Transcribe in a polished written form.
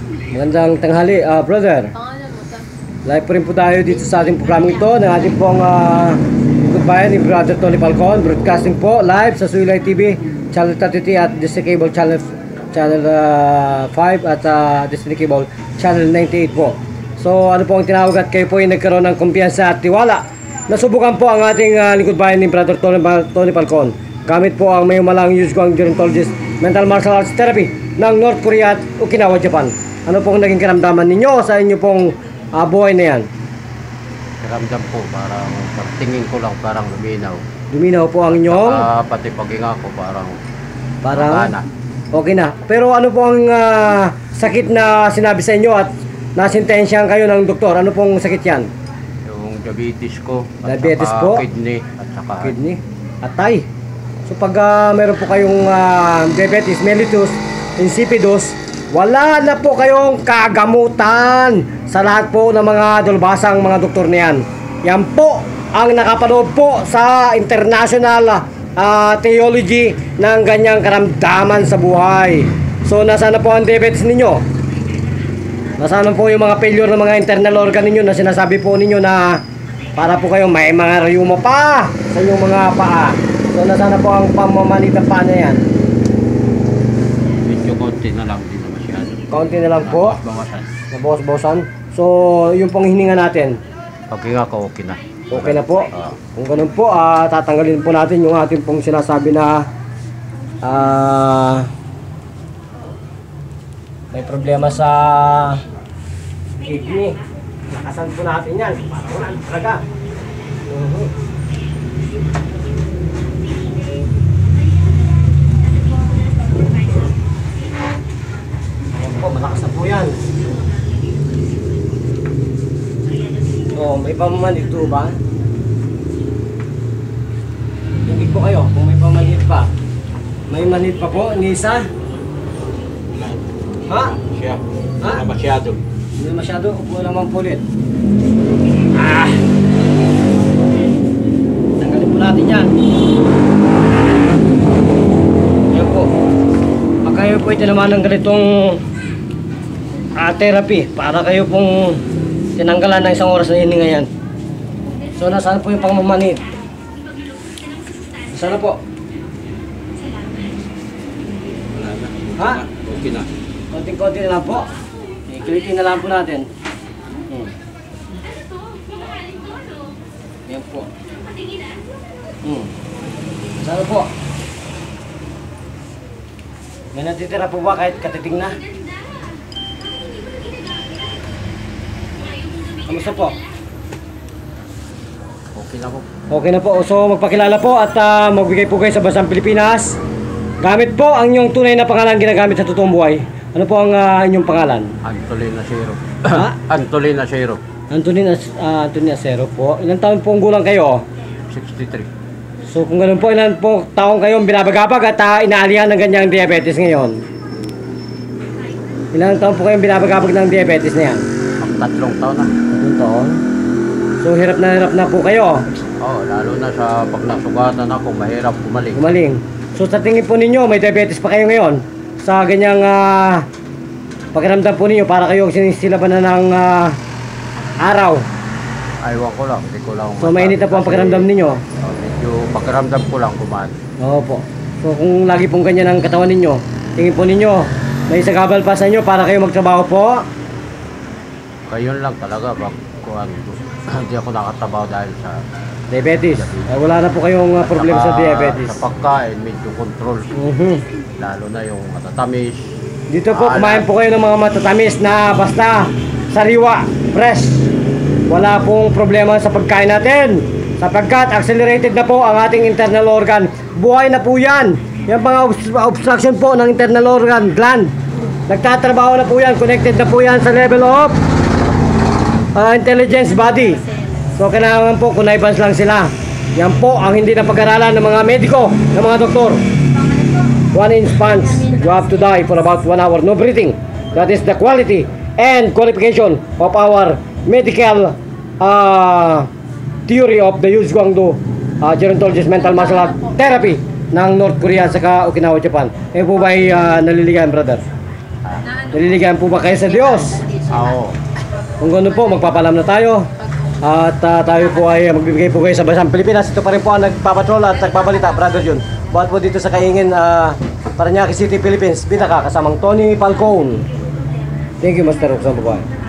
Magandang tanghali, brother. Live po rin po tayo dito sa ating programang ito ng ating pong bayan ni Brother Tony Falcon. Broadcasting po live sa Suilay TV, Channel 33 at Disney Cable Channel 5 at Disney Cable Channel 98 po. So ano po ang tinawag at kayo po ay nagkaroon ng kumpiyansa at tiwala. Nasubukan po ang ating lingkod bayan ni Brother Tony Falcon. Gamit po ang may malang Yuzguang Gerontologist Mental Martial Arts Therapy ng North Korea at Okinawa, Japan. Ano pong naging karamdaman ninyo sa inyo pong buhay na yan? Karamdam po, parang tingin ko lang parang luminaw. Luminaw po ang inyong? Pati paghinga ko parang okay na. Pero ano po ang sakit na sinabi sa inyo at nasintensyahan kayo ng doktor? Ano pong sakit yan? Yung diabetes ko, at diabetes saka po? Kidney, at saka Kidney? Atay. So pag meron po kayong diabetes mellitus insipidus, wala na po kayong kagamutan sa lahat po ng mga dulbasang mga doktor na yan. Yan po ang nakapanood po sa international theology ng ganyang karamdaman sa buhay. So nasaan na po ang diabetes ninyo? Nasaan po yung mga failure ng mga internal organ ninyo na sinasabi po ninyo na para po kayong may mga rheuma pa sa inyong mga paa? So nasaan na po ang pamamanit ng paa na yan? medyo konti na lang, hindi na masyado. Kaunti na lang po. Bawasan. Nabawas-bawasan. So yung pong hininga natin, Paghinga ko, okay na. okay na po. Kung ganun po, tatanggalin po natin yung ating pong sinasabi na may problema sa kidney. Nakasan po natin yan. Para wala talaga. Ayan po, malakas na po yan. So, may pamamanid po ba? Hindi po kayo kung may pamanid pa. May manid pa po, Nisa? Ha? Siya. Ha? Na masyado. Hindi masyado, upo naman po ulit. Tanggalin po natin yan. Yan po. Pag kayo po itinaman ng ganitong therapy, para kayo pong tinanggalan ng isang oras na hininga yan. So nasaan po yung pangmamanid? Nasaan na po? Wala na. Ha? Okay na. Konting-konti na lang po. Ikilitin na lang po natin. Yan po. Nasaan na po? May natitira po ba kahit katiting na? Kamusta po? Okay na po. Okay na po. So magpakilala po at magbigay po kayo sa bansang Pilipinas. Gamit po ang inyong tunay na pangalan ginagamit sa totoong buhay. Ano po ang inyong pangalan? Antolina Zero. Ha? Antolina Zero. Anthony Acero po. Ilang taon po ang gulang kayo? 63. So kung ganun po, ilan po taong kayong binabagabag at inaalihan ng ganyang diabetes ngayon? Ilang taon po kayong binabagabag ng diabetes na yan? 3 taon na. 3 taon? So hirap na po kayo? Oo, lalo na sa pag nasugatan ako, mahirap gumaling. Gumaling. So sa tingin po ninyo, may diabetes pa kayo ngayon? Sa ganyang pakiramdam po ninyo, para kayo sinisilaban na ng araw. Aywan ko lang, hindi ko lang. So mainit na po ang pakiramdam ninyo? Medyo pakiramdam ko lang kumaan. Oo po. So kung lagi pong ganyan ang katawan ninyo, tingin po ninyo, may sagabal pa sa inyo para kayo magtrabaho po? Kayon lang talaga, hindi ako nakatrabaho dahil sa Diabetes. Wala na po kayong problema sa diabetes. Sa pagkain, medyo control. Lalo na yung matatamis. Dito po, kumain po kayo ng mga matatamis na basta sariwa, fresh. Wala pong problema sa pagkain natin. Sapagkat accelerated na po ang ating internal organ. Buhay na po yan. Yung mga obstruction po ng internal organ, gland. Nagtatrabaho na po yan. Connected na po yan sa level of intelligence body. So kailangan po kunaibans lang sila. Yan po ang hindi na pag-aralan ng mga mediko, ng mga doktor. 1 inch punch, you have to die for about 1 hour. No breathing. That is the quality and qualification of our medical theory of the Yuzguang-do Gerontologist Mental Martial Art Therapy ng North Korea at Okinawa, Japan. Eh po ba ay naliligayan, brother? Naliligayan po ba kayo sa Diyos? Oo. Kung gano'n po, magpapalam na tayo. At tayo po ay magbibigay po kayo sa Basang Pilipinas. Ito pa rin po ang nagpapatrol at nagbabalita, Brother Jun. Buhat po dito sa Kaingin, Parañaque City, Philippines. Bitaka, kasamang Tony Falcone. Thank you, Master Roxanne. Bye-bye.